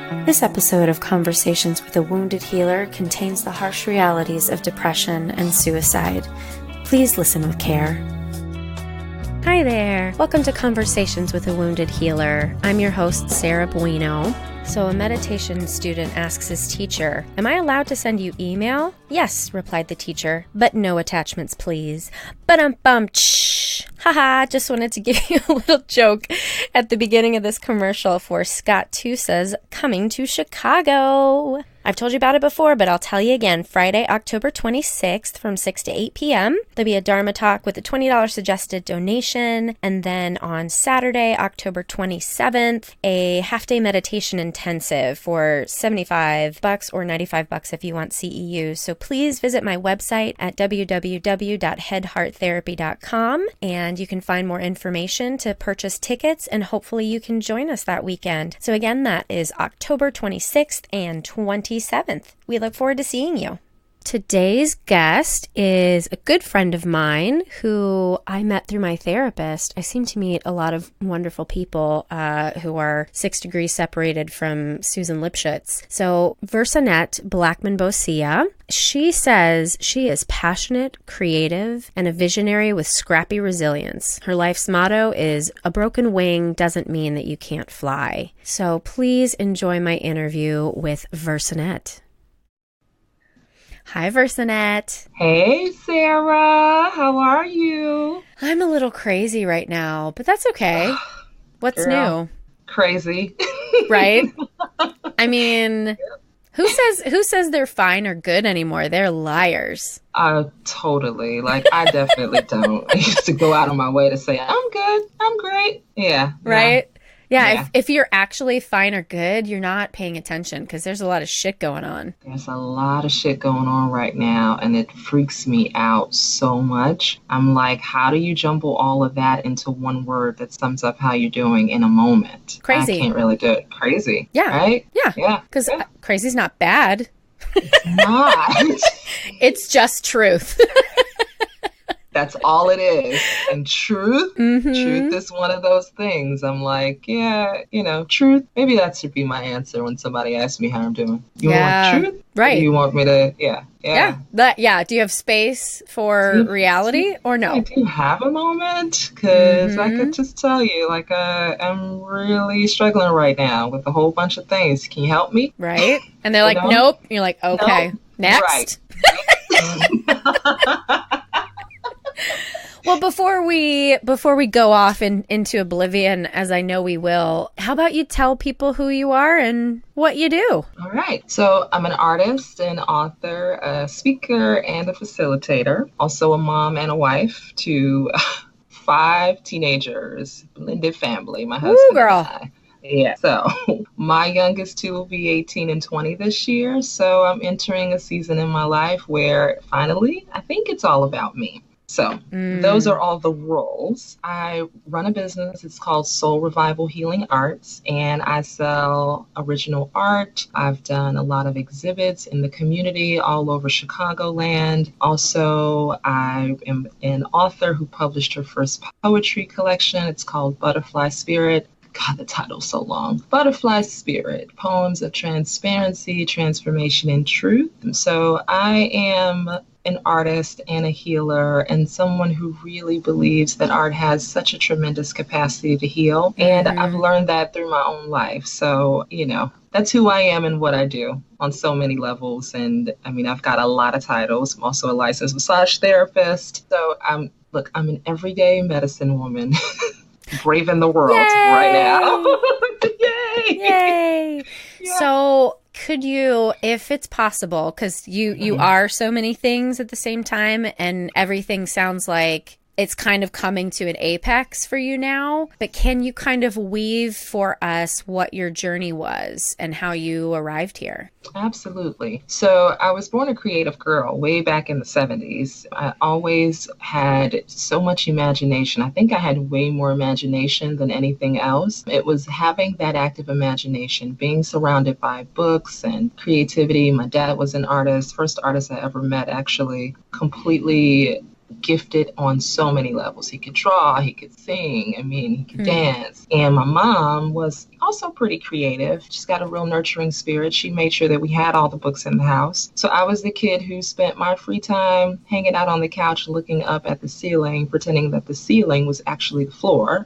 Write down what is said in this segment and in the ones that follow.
This episode of Conversations with a Wounded Healer contains the harsh realities of depression and suicide. Please listen with care. Hi there. Welcome to Conversations with a Wounded Healer. I'm your host, Sarah Bueno. So a meditation student asks his teacher, "Am I allowed to send you email?" "Yes," replied the teacher, "but no attachments, please." Ba-dum-bum-tsh. Haha, just wanted to give you a little joke at the beginning of this commercial for Scott Tusa's Coming to Chicago. I've told you about it before, but I'll tell you again. Friday, October 26th from 6 to 8 p.m. There'll be a Dharma talk with a $20 suggested donation. And then on Saturday, October 27th, a half-day meditation intensive for $75 or $95 if you want CEU. So please visit my website at www.headhearttherapy.com and you can find more information to purchase tickets and hopefully you can join us that weekend. So again, that is October 26th and 27th. We look forward to seeing you. Today's guest is a good friend of mine who I met through my therapist. I seem to meet a lot of wonderful people who are 6 degrees separated from Susan Lipschutz. So VersAnnette Blackman, she says she is passionate, creative, and a visionary with scrappy resilience. Her life's motto is, "A broken wing doesn't mean that you can't fly." So please enjoy my interview with VersAnnette. Hi, VersAnnette. Hey, Sarah. How are you? I'm a little crazy right now, but that's okay. What's Girl, new? Crazy. Right? I mean, who says they're fine or good anymore? They're liars. Totally. I definitely don't. I used to go out of my way to say, I'm good. I'm great. Yeah. Right? Yeah. Yeah. If you're actually fine or good, you're not paying attention because there's a lot of shit going on. There's a lot of shit going on right now, and it freaks me out so much. I'm like, how do you jumble all of that into one word that sums up how you're doing in a moment? Crazy. I can't really do it. Crazy. Yeah. Right? Yeah. Yeah. Because crazy's not bad. It's not. It's just truth. That's all it is. And truth is one of those things. I'm like, yeah, truth. Maybe that should be my answer when somebody asks me how I'm doing. You want truth? Right. Or do you want me to, Yeah. Do you have space for reality or no? Do you have a moment? Because I could just tell you, I'm really struggling right now with a whole bunch of things. Can you help me? Right. And they're like, nope. You're like, okay, nope. Next. Right. Well, before we go off into oblivion, as I know we will, how about you tell people who you are and what you do? All right. So I'm an artist, an author, a speaker, and a facilitator. Also a mom and a wife to 5 teenagers, blended family, my husband and I. Yeah. So my youngest 2 will be 18 and 20 this year. So I'm entering a season in my life where finally, I think it's all about me. So those are all the roles. I run a business. It's called Soul Revival Healing Arts, and I sell original art. I've done a lot of exhibits in the community all over Chicagoland. Also, I am an author who published her first poetry collection. It's called Butterfly Spirit. God, the title's so long. Butterfly Spirit, Poems of Transparency, Transformation, and Truth. And so I am an artist and a healer and someone who really believes that art has such a tremendous capacity to heal. And I've learned that through my own life. So, that's who I am and what I do on so many levels. And I've got a lot of titles. I'm also a licensed massage therapist. So I'm an everyday medicine woman. Braving the world right now. Yay! Yeah. So could you, if it's possible, because you are so many things at the same time and everything sounds like it's kind of coming to an apex for you now, but can you kind of weave for us what your journey was and how you arrived here? Absolutely. So I was born a creative girl way back in the 70s. I always had so much imagination. I think I had way more imagination than anything else. It was having that active imagination, being surrounded by books and creativity. My dad was an artist, first artist I ever met, actually, completely gifted on so many levels. He could draw, he could sing, I mean, he could dance. And my mom was also pretty creative. She's got a real nurturing spirit. She made sure that we had all the books in the house. So I was the kid who spent my free time hanging out on the couch, looking up at the ceiling, pretending that the ceiling was actually the floor.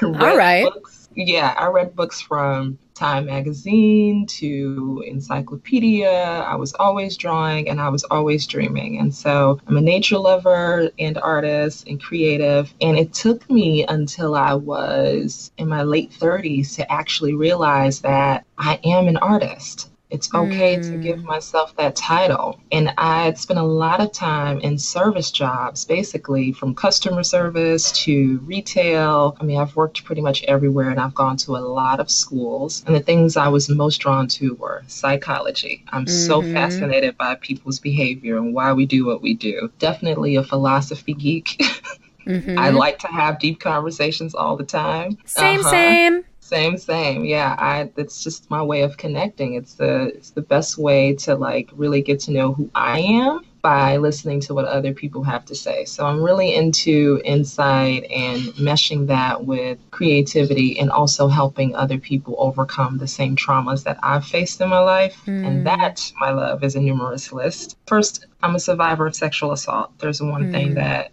All right. Yeah, I read books from Time magazine to encyclopedia. I was always drawing and I was always dreaming. And so I'm a nature lover and artist and creative. And it took me until I was in my late 30s to actually realize that I am an artist. It's okay to give myself that title. And I'd spent a lot of time in service jobs, basically from customer service to retail. I mean, I've worked pretty much everywhere and I've gone to a lot of schools. And the things I was most drawn to were psychology. I'm so fascinated by people's behavior and why we do what we do. Definitely a philosophy geek. I like to have deep conversations all the time. Same. Same. Yeah, it's just my way of connecting. It's the best way to like really get to know who I am by listening to what other people have to say. So I'm really into insight and meshing that with creativity and also helping other people overcome the same traumas that I've faced in my life. And that, my love, is a numerous list. First, I'm a survivor of sexual assault. There's one thing that,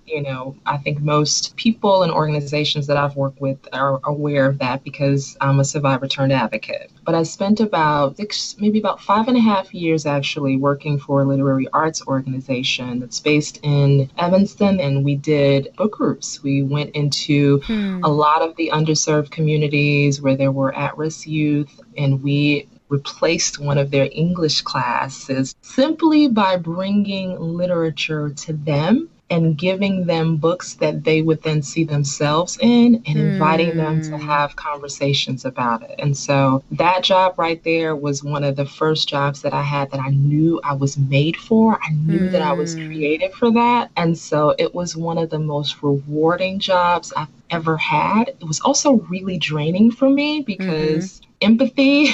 I think most people and organizations that I've worked with are aware of that because I'm a survivor turned advocate. But I spent about 5.5 years actually working for a literary arts organization that's based in Evanston, and we did book groups. We went into a lot of the underserved communities where there were at-risk youth, and we replaced one of their English classes simply by bringing literature to them and giving them books that they would then see themselves in and inviting them to have conversations about it. And so that job right there was one of the first jobs that I had that I knew I was made for. I knew that I was created for that. And so it was one of the most rewarding jobs I've ever had. It was also really draining for me because empathy.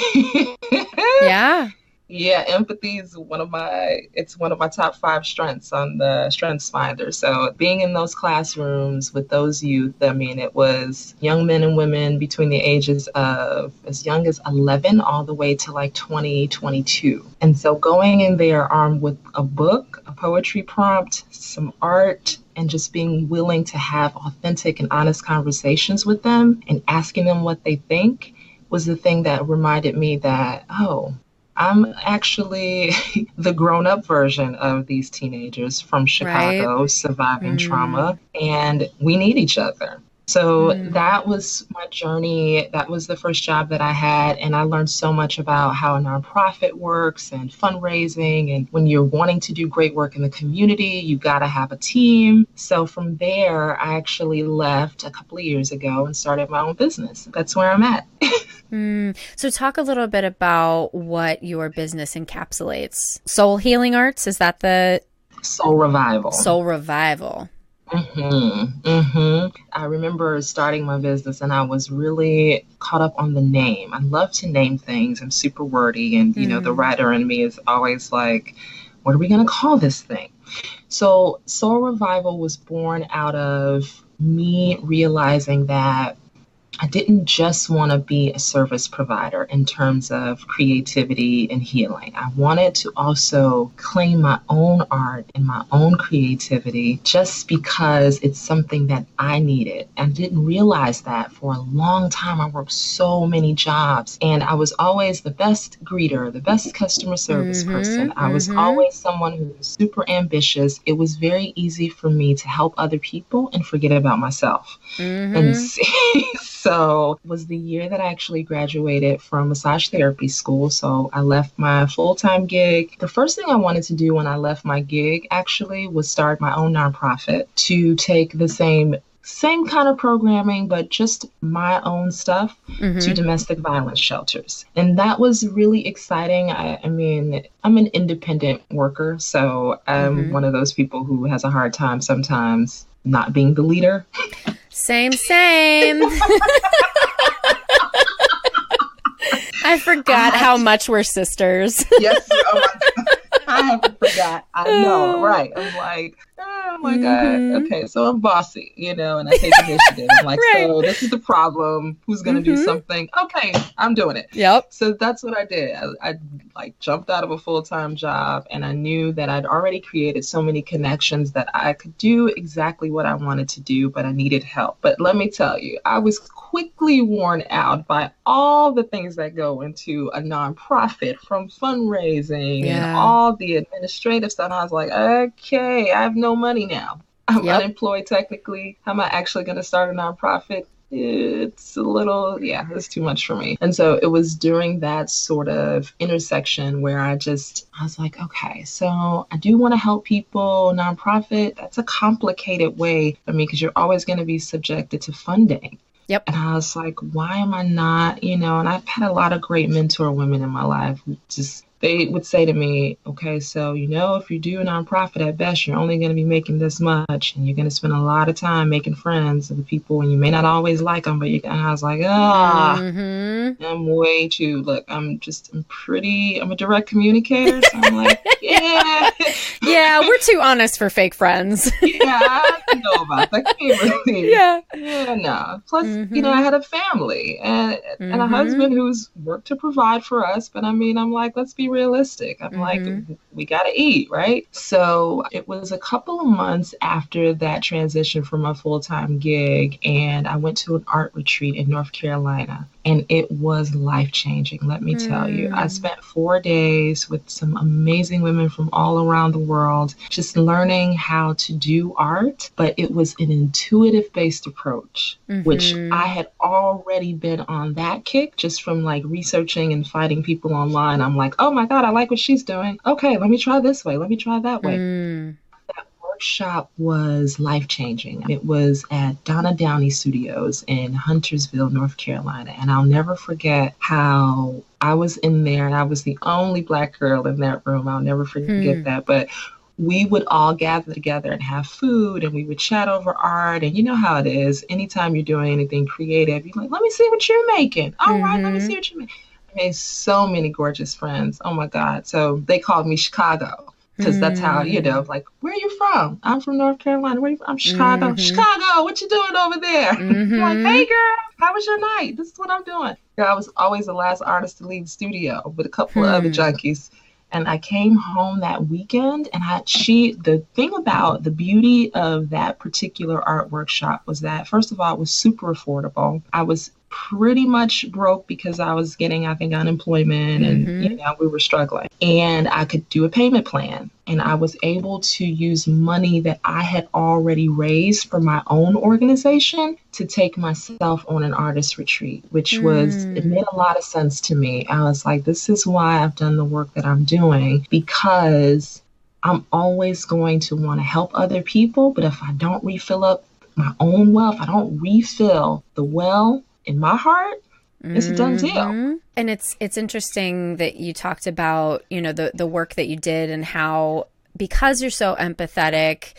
Yeah, empathy is one of my top 5 strengths on the Strengths Finder. So being in those classrooms with those youth, I mean, it was young men and women between the ages of as young as 11 all the way to like 20, 22. And so going in there armed with a book, a poetry prompt, some art, and just being willing to have authentic and honest conversations with them and asking them what they think was the thing that reminded me that, I'm actually the grown-up version of these teenagers from Chicago surviving trauma, and we need each other. So that was my journey. That was the first job that I had, and I learned so much about how a nonprofit works and fundraising, and when you're wanting to do great work in the community, you got to have a team. So from there, I actually left a couple of years ago and started my own business. That's where I'm at. So talk a little bit about what your business encapsulates. Soul Healing Arts, is that the... Soul Revival. Soul Revival. I remember starting my business and I was really caught up on the name. I love to name things. I'm super wordy and, the writer in me is always like, what are we going to call this thing? So Soul Revival was born out of me realizing that I didn't just want to be a service provider in terms of creativity and healing. I wanted to also claim my own art and my own creativity just because it's something that I needed. I didn't realize that for a long time. I worked so many jobs and I was always the best greeter, the best customer service person. I was always someone who was super ambitious. It was very easy for me to help other people and forget about myself. And so it was the year that I actually graduated from massage therapy school. So I left my full-time gig. The first thing I wanted to do when I left my gig actually was start my own nonprofit to take the same kind of programming, but just my own stuff to domestic violence shelters. And that was really exciting. I mean, I'm an independent worker, so I'm one of those people who has a hard time sometimes not being the leader. Same. I forgot how much we're sisters. Yes. Oh my God. I forgot. I know, right? I'm like, Oh my God. Okay, so I'm bossy, and I take initiative. I'm like, Right. so this is the problem. Who's going to do something? Okay, I'm doing it. Yep. So that's what I did. I like jumped out of a full-time job, and I knew that I'd already created so many connections that I could do exactly what I wanted to do, but I needed help. But let me tell you, I was quickly worn out by all the things that go into a nonprofit, from fundraising and all the administrative stuff. And I was like, okay, I have no money now. I'm unemployed technically. How am I actually going to start a nonprofit? It's a little, it's too much for me. And so it was during that sort of intersection where I was like, okay, so I do want to help people. Nonprofit, that's a complicated way for me because you're always going to be subjected to funding. Yep. And I was like, why am I not, and I've had a lot of great mentor women in my life who they would say to me, okay, so, if you do a nonprofit, at best, you're only going to be making this much, and you're going to spend a lot of time making friends with people, and you may not always like them, but and I was like, I'm way too, look, I'm a direct communicator, so I'm like, yeah. Yeah, we're too honest for fake friends. I know about that. No. Plus, I had a family and a husband who's worked to provide for us, but I'm like, let's be realistic. I'm like, we got to eat, right? So it was a couple of months after that transition from a full-time gig, and I went to an art retreat in North Carolina, and it was life-changing. Let me tell you, I spent 4 days with some amazing women from all around the world, just learning how to do art, but it was an intuitive-based approach, which I had already been on that kick just from like researching and finding people online. I'm like, oh my God, I like what she's doing. Okay, let me try this way. Let me try that way. That workshop was life-changing. It was at Donna Downey Studios in Huntersville, North Carolina. And I'll never forget how I was in there and I was the only Black girl in that room. I'll never forget that. But we would all gather together and have food, and we would chat over art. And you know how it is. Anytime you're doing anything creative, you're like, let me see what you're making. All right, let me see what you're making. I made so many gorgeous friends. Oh my God. So they called me Chicago because that's how, like, where are you from? I'm from North Carolina. Where are you from? I'm Chicago. Chicago, what you doing over there? I'm like, hey girl, how was your night? This is what I'm doing. I was always the last artist to leave the studio with a couple of other junkies. And I came home that weekend, and the thing about the beauty of that particular art workshop was that, first of all, it was super affordable. I was pretty much broke because I was getting, I think, unemployment and, we were struggling. And I could do a payment plan. And I was able to use money that I had already raised for my own organization to take myself on an artist retreat, which it made a lot of sense to me. I was like, this is why I've done the work that I'm doing, because I'm always going to want to help other people. But if I don't refill up my own well, if I don't refill the well in my heart, it's a done deal. And it's interesting that you talked about, the work that you did and how, because you're so empathetic,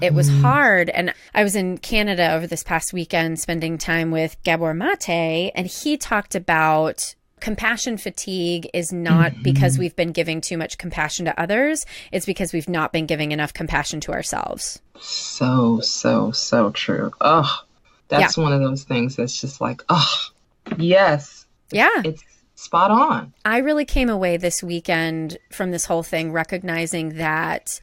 it was hard. And I was in Canada over this past weekend spending time with Gabor Mate, and he talked about compassion fatigue is not because we've been giving too much compassion to others. It's because we've not been giving enough compassion to ourselves. So true. Oh, that's one of those things that's just like, oh, yes. Yeah. It's spot on. I really came away this weekend from this whole thing recognizing that,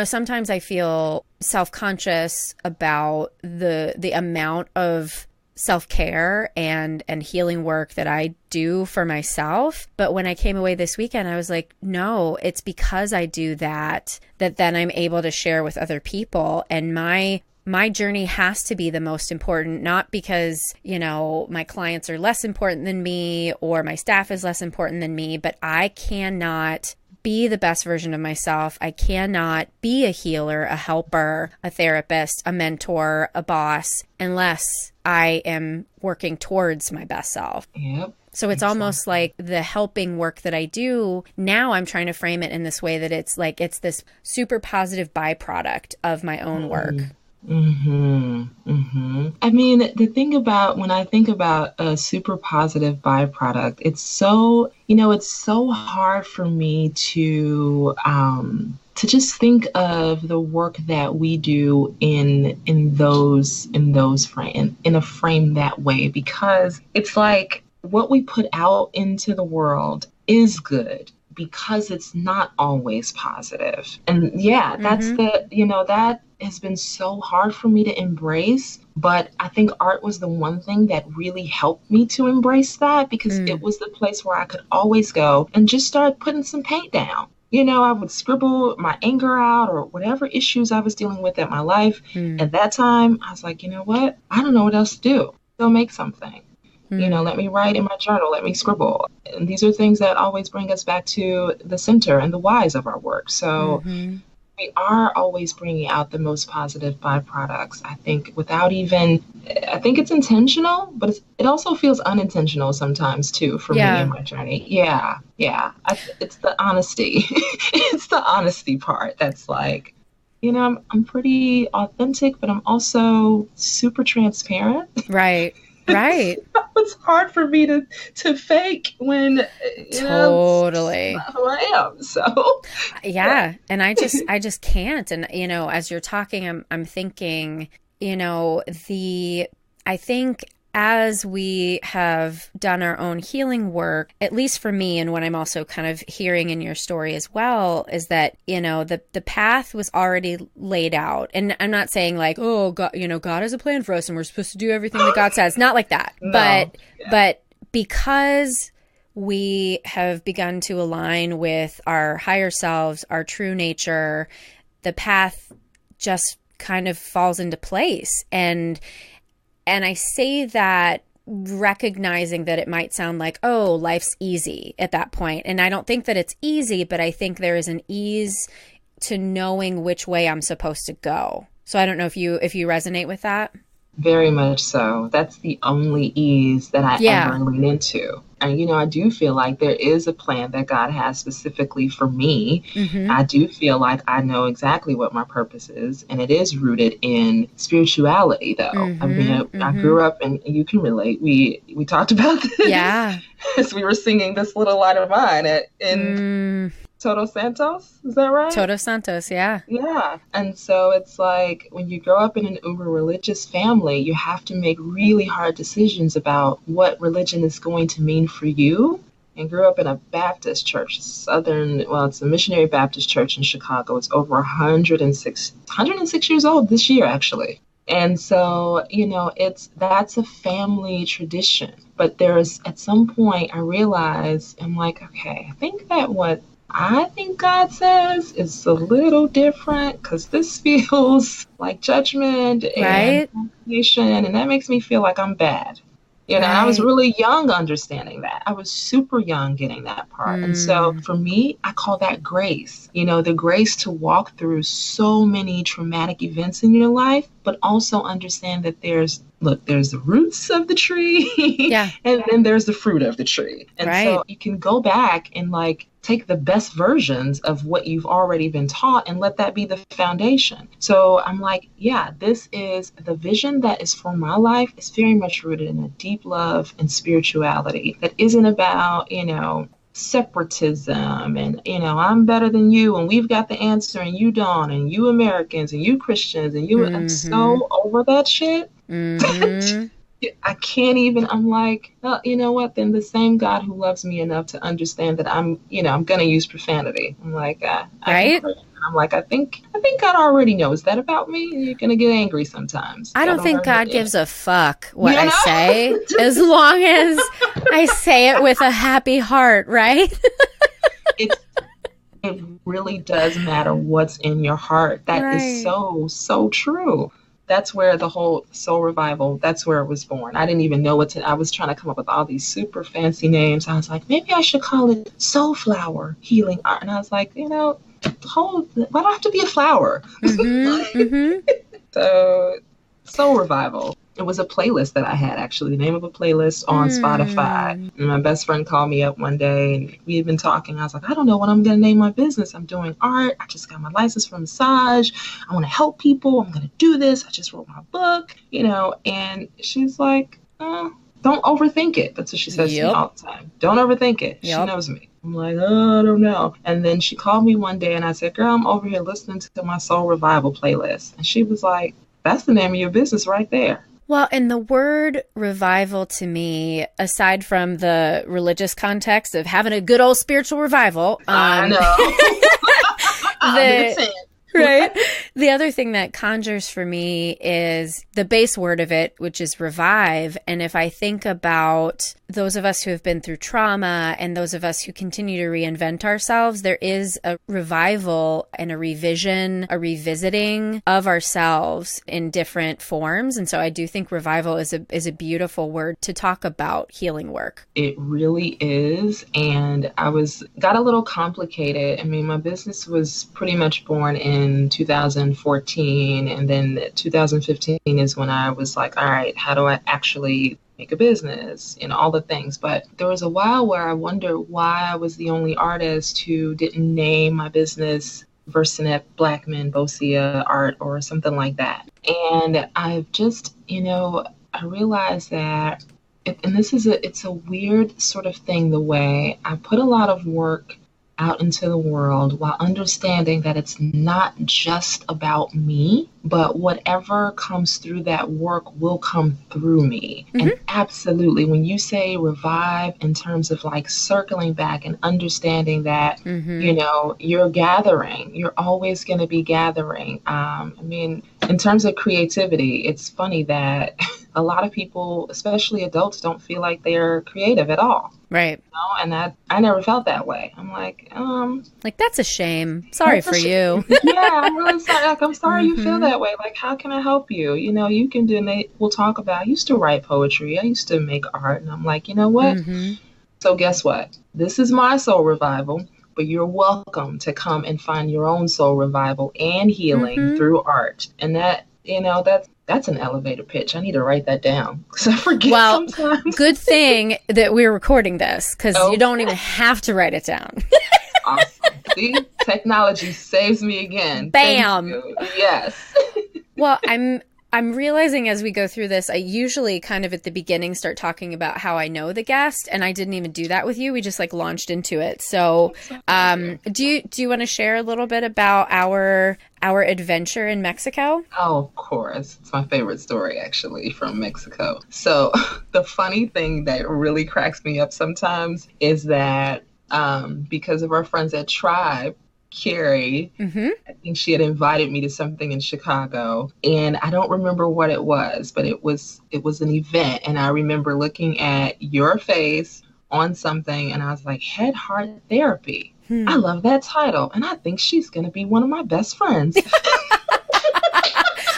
sometimes I feel self-conscious about the amount of self-care and healing work that I do for myself. But when I came away this weekend, I was like, no, it's because I do that then I'm able to share with other people. And my journey has to be the most important, not because, my clients are less important than me or my staff is less important than me, but I cannot be the best version of myself. I cannot be a healer, a helper, a therapist, a mentor, a boss, unless I am working towards my best self. Yep. So it's almost like the helping work that I do now, I'm trying to frame it in this way that it's like, it's this super positive byproduct of my own work. I mean, the thing about when I think about a super positive byproduct, it's so, it's so hard for me to to just think of the work that we do in a frame that way, because it's like what we put out into the world is good because it's not always positive. And yeah, that's that has been so hard for me to embrace. But I think art was the one thing that really helped me to embrace that, because it was the place where I could always go and just start putting some paint down. I would scribble my anger out or whatever issues I was dealing with in my life. At that time, I was like, you know what? I don't know what else to do. Go make something. Let me write in my journal. Let me scribble. And these are things that always bring us back to the center and the whys of our work. So we are always bringing out the most positive byproducts. I think I think it's intentional, but it also feels unintentional sometimes too for me in my journey. Yeah. It's the honesty. It's the honesty part that's like, I'm pretty authentic, but I'm also super transparent. Right. It's hard for me to fake when totally that's not who I am. So and I just can't. And as you're talking, I'm thinking, I think as we have done our own healing work, at least for me, and what I'm also kind of hearing in your story as well, is that, the path was already laid out. And I'm not saying like, oh, God, God has a plan for us and we're supposed to do everything that God says. Not like that. No. But because we have begun to align with our higher selves, our true nature, the path just kind of falls into place. And I say that recognizing that it might sound like, oh, life's easy at that point. And I don't think that it's easy, but I think there is an ease to knowing which way I'm supposed to go. So I don't know if you resonate with that. Very much so. That's the only ease that I ever lean into. And, I do feel like there is a plan that God has specifically for me. I do feel like I know exactly what my purpose is. And it is rooted in spirituality, though. I mean, I grew up, and you can relate. We talked about this. Yeah. As we were singing This Little Light of Mine in Todos Santos, is that right? Todos Santos, yeah. Yeah. And so it's like when you grow up in an uber religious family, you have to make really hard decisions about what religion is going to mean for you. And grew up in a Baptist church, it's a missionary Baptist church in Chicago. It's over 106 years old this year, actually. And so, that's a family tradition. But at some point I realized, I'm like, okay, I think that what I think God says is a little different, because this feels like judgment and condemnation, and that makes me feel like I'm bad. I was really young understanding that. I was super young getting that part. And so for me, I call that grace, the grace to walk through so many traumatic events in your life, but also understand that there's the roots of the tree and then there's the fruit of the tree. And so you can go back and take the best versions of what you've already been taught and let that be the foundation. So I'm like, this is the vision that is for my life. It's very much rooted in a deep love and spirituality that isn't about, separatism and, I'm better than you and we've got the answer and you don't, and you Americans and you Christians and you, I'm so over that shit. I can't even, I'm like, well, you know what? Then the same God who loves me enough to understand that I'm going to use profanity. I'm like, I think God already knows that about me. You're going to get angry sometimes. I don't think God gives a fuck what I say, as long as I say it with a happy heart, right? It really does matter what's in your heart. That is so, so true. That's where the whole soul revival, that's where it was born. I didn't even know I was trying to come up with all these super fancy names. I was like, maybe I should call it Soul Flower Healing Art. And I was like, why do I have to be a flower? So Soul Revival. It was a playlist that I had, actually, the name of a playlist on Spotify. And my best friend called me up one day and we had been talking. I was like, I don't know what I'm going to name my business. I'm doing art. I just got my license for massage. I want to help people. I'm going to do this. I just wrote my book, and she's like, don't overthink it. That's what she says to me all the time. Don't overthink it. She knows me. I'm like, oh, I don't know. And then she called me one day and I said, girl, I'm over here listening to my Soul Revival playlist. And she was like, that's the name of your business right there. Well, and the word revival to me, aside from the religious context of having a good old spiritual revival, I know. Right. The other thing that conjures for me is the base word of it, which is revive. And if I think about those of us who have been through trauma and those of us who continue to reinvent ourselves, there is a revival and a revision, a revisiting of ourselves in different forms. And so I do think revival is a beautiful word to talk about healing work. It really is. And got a little complicated. I mean, my business was pretty much born in 2014, and then 2015 is when I was like, all right, how do I actually make a business and all the things? But there was a while where I wondered why I was the only artist who didn't name my business VersAnnette, Blackman, Bosia Art, or something like that. And I've just, I realized that, it's a weird sort of thing, the way I put a lot of work out into the world while understanding that it's not just about me, but whatever comes through that work will come through me. Mm-hmm. And absolutely, when you say revive in terms of like circling back and understanding that, you're gathering, you're always going to be gathering. In terms of creativity, it's funny that a lot of people, especially adults, don't feel like they're creative at all. Right. And I never felt that way. I'm like, that's a shame. Sorry for you. Yeah, I'm really sorry. Like, I'm sorry you feel that way. Like, how can I help you? You can do, and we'll talk about, I used to write poetry. I used to make art. And I'm like, you know what? Mm-hmm. So guess what? This is my soul revival, but you're welcome to come and find your own soul revival and healing through art. And that, that's an elevator pitch. I need to write that down because I forget sometimes. Good thing that we're recording this, because you don't even have to write it down. Awesome. See, technology saves me again. Bam. Yes. Well, I'm realizing as we go through this, I usually kind of at the beginning start talking about how I know the guest, and I didn't even do that with you. We just launched into it. So, do you want to share a little bit about our adventure in Mexico? Oh, of course. It's my favorite story, actually, from Mexico. So the funny thing that really cracks me up sometimes is that because of our friends at Tribe, Carrie, I think she had invited me to something in Chicago, and I don't remember what it was, but it was an event, and I remember looking at your face on something, and I was like, Head Heart Therapy. I love that title, and I think she's going to be one of my best friends.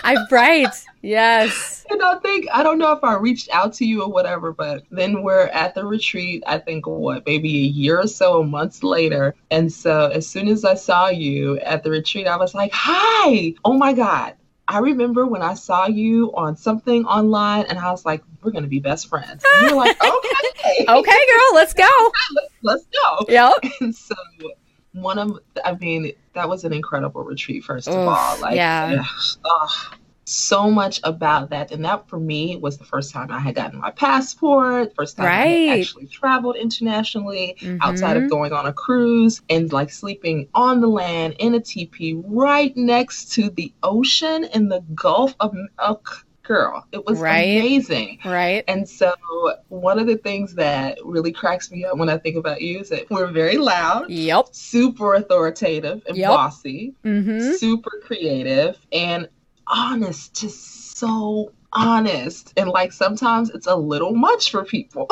I'm right. Yes. And I don't know if I reached out to you or whatever, but then we're at the retreat, I think, maybe a year or so, months later. And so as soon as I saw you at the retreat, I was like, hi, oh my God. I remember when I saw you on something online and I was like, we're going to be best friends. And you're like, okay. Okay, girl, let's go. Let's go. Yep. And so that was an incredible retreat, first of all. Yeah. So much about that. And that for me was the first time I had gotten my passport, first time I had actually traveled internationally outside of going on a cruise and sleeping on the land in a teepee right next to the ocean in the Gulf of girl. It was amazing. Right. And so one of the things that really cracks me up when I think about you is that we're very loud, super authoritative and bossy, super creative, and honest, just so honest. And sometimes it's a little much for people.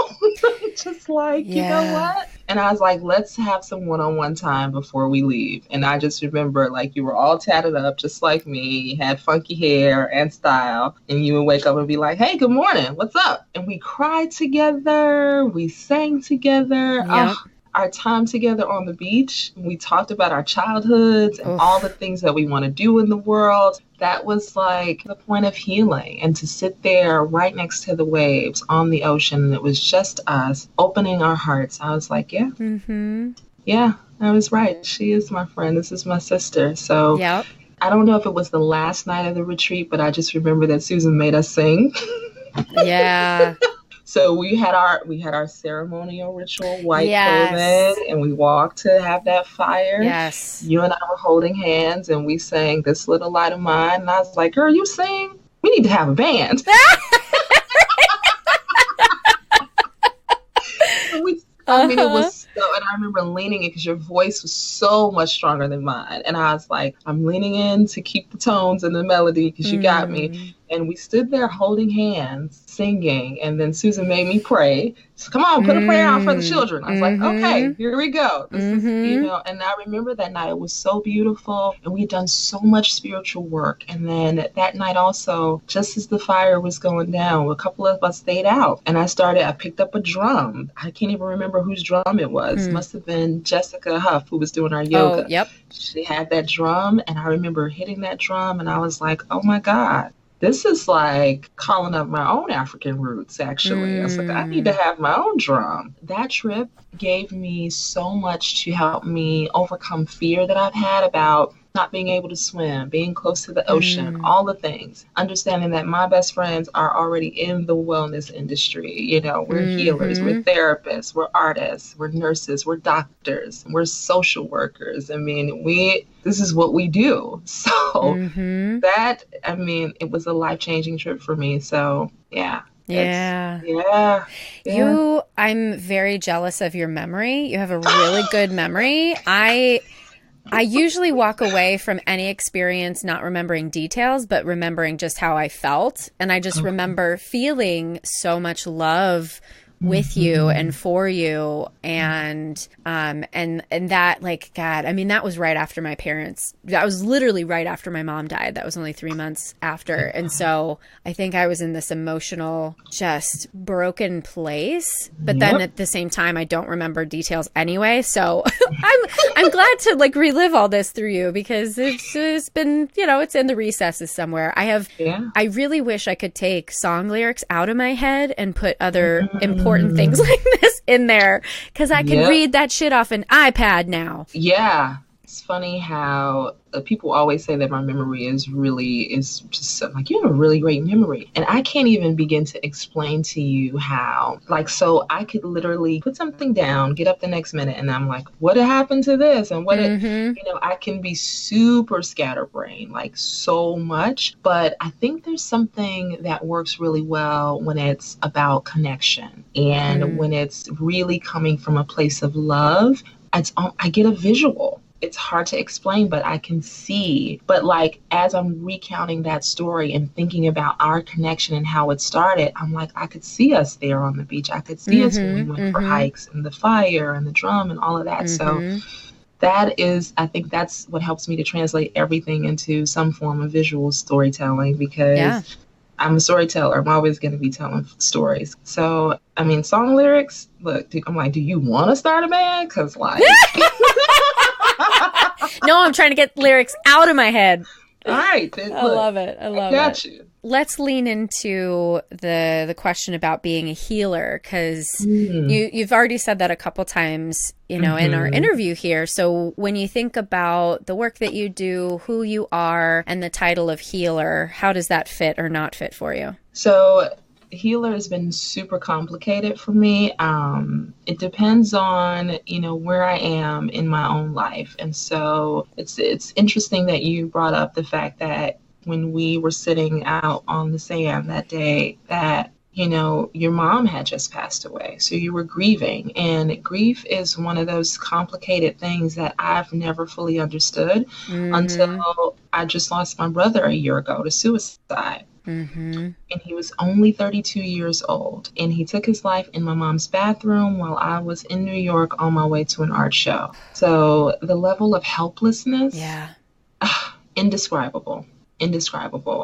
Just you know what? And I was like, let's have some one-on-one time before we leave. And I just remember you were all tatted up just like me, had funky hair and style. And you would wake up and be like, hey, good morning. What's up? And we cried together. We sang together. Yep. Our time together on the beach, we talked about our childhoods and all the things that we want to do in the world. That was the point of healing. And to sit there right next to the waves on the ocean, and it was just us opening our hearts. I was like, yeah, yeah, I was right. She is my friend. This is my sister. So I don't know if it was the last night of the retreat, but I just remember that Susan made us sing. Yeah. So we had our ceremonial ritual, white Yes. clothing, and we walked to have that fire. Yes. You and I were holding hands, and we sang "This Little Light of Mine." And I was like, "Girl, you sing? We need to have a band." I mean, it was so, and I remember leaning in because your voice was so much stronger than mine. And I was like, I'm leaning in to keep the tones and the melody because you got me. And we stood there holding hands, singing. And then Susan made me pray. So, come on, put a prayer out for the children. I was like, okay, here we go. This is, and I remember that night. It was so beautiful. And we had done so much spiritual work. And then that night also, just as the fire was going down, a couple of us stayed out. And I picked up a drum. I can't even remember whose drum it was. Must have been Jessica Huff, who was doing our yoga. Oh, yep. She had that drum. And I remember hitting that drum. And I was like, oh my God. This is like calling up my own African roots, actually. I was like, I need to have my own drum. That trip gave me so much to help me overcome fear that I've had about not being able to swim, being close to the ocean, all the things. Understanding that my best friends are already in the wellness industry. You know, we're healers, we're therapists, we're artists, we're nurses, we're doctors, we're social workers. I mean, this is what we do. So it was a life-changing trip for me. So yeah. I'm very jealous of your memory. You have a really good memory. I usually walk away from any experience not remembering details, but remembering just how I felt. And I just remember feeling so much love with you and for you. And that, like, God, I mean, that was right after that was literally right after my mom died. That was only 3 months after. And so I think I was in this emotional, just broken place. But then at the same time, I don't remember details anyway. So I'm glad to like relive all this through you, because it's been, it's in the recesses somewhere. I really wish I could take song lyrics out of my head and put other important things like this in there, because I can read that shit off an iPad now. Yeah. It's funny how people always say that my memory is just like, you have a really great memory. And I can't even begin to explain to you how, like, so I could literally put something down, get up the next minute, and I'm like, what happened to this? And I can be super scatterbrained, like so much. But I think there's something that works really well when it's about connection and when it's really coming from a place of love. I get a visual. It's hard to explain, but I can see. But like, as I'm recounting that story and thinking about our connection and how it started, I'm like, I could see us there on the beach. I could see us when we went for hikes, and the fire and the drum and all of that. So I think that's what helps me to translate everything into some form of visual storytelling, because I'm a storyteller. I'm always going to be telling stories. So, I mean, song lyrics, look, I'm like, do you want to start a band? Because like... No, I'm trying to get lyrics out of my head. All right. I love it. I got you. Let's lean into the question about being a healer, because you've already said that a couple times, in our interview here. So when you think about the work that you do, who you are, and the title of healer, how does that fit or not fit for you? So healer has been super complicated for me. It depends on, where I am in my own life. And so it's interesting that you brought up the fact that when we were sitting out on the sand that day, that, your mom had just passed away. So you were grieving, and grief is one of those complicated things that I've never fully understood until I just lost my brother a year ago to suicide. And he was only 32 years old, and he took his life in my mom's bathroom while I was in New York on my way to an art show. So the level of helplessness, indescribable.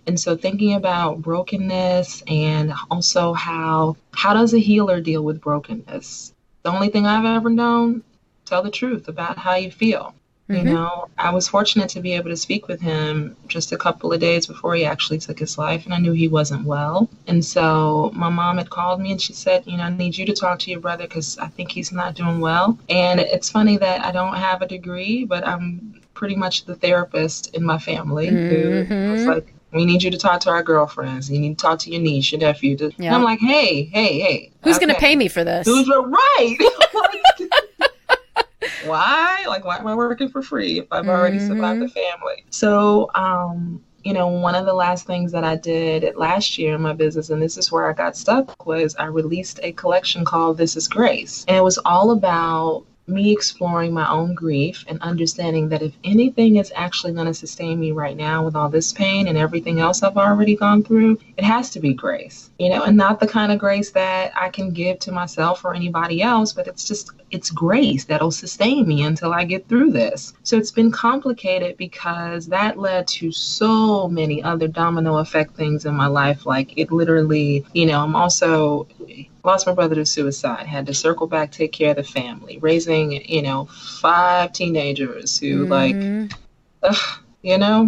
And so thinking about brokenness, and also how does a healer deal with brokenness? The only thing I've ever known, tell the truth about how you feel. I was fortunate to be able to speak with him just a couple of days before he actually took his life, and I knew he wasn't well. And so my mom had called me and she said, I need you to talk to your brother because I think he's not doing well. And it's funny that I don't have a degree, but I'm pretty much the therapist in my family who was like, We need you to talk to our girlfriends. You need to talk to your niece, your nephew. Yeah. And I'm like, hey. Who's going to pay me for this? Who's right? Why? Like, why am I working for free if I've already survived the family? So, one of the last things that I did last year in my business, and this is where I got stuck, was I released a collection called This Is Grace. And it was all about me exploring my own grief and understanding that if anything is actually going to sustain me right now with all this pain and everything else I've already gone through, it has to be grace, and not the kind of grace that I can give to myself or anybody else, but it's grace that'll sustain me until I get through this. So it's been complicated because that led to so many other domino effect things in my life. Like it literally, I'm also lost my brother to suicide, had to circle back, take care of the family, raising, 5 teenagers who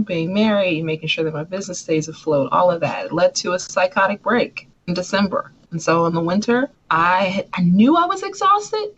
being married, making sure that my business stays afloat, all of that. It led to a psychotic break in December. And so in the winter, I knew I was exhausted,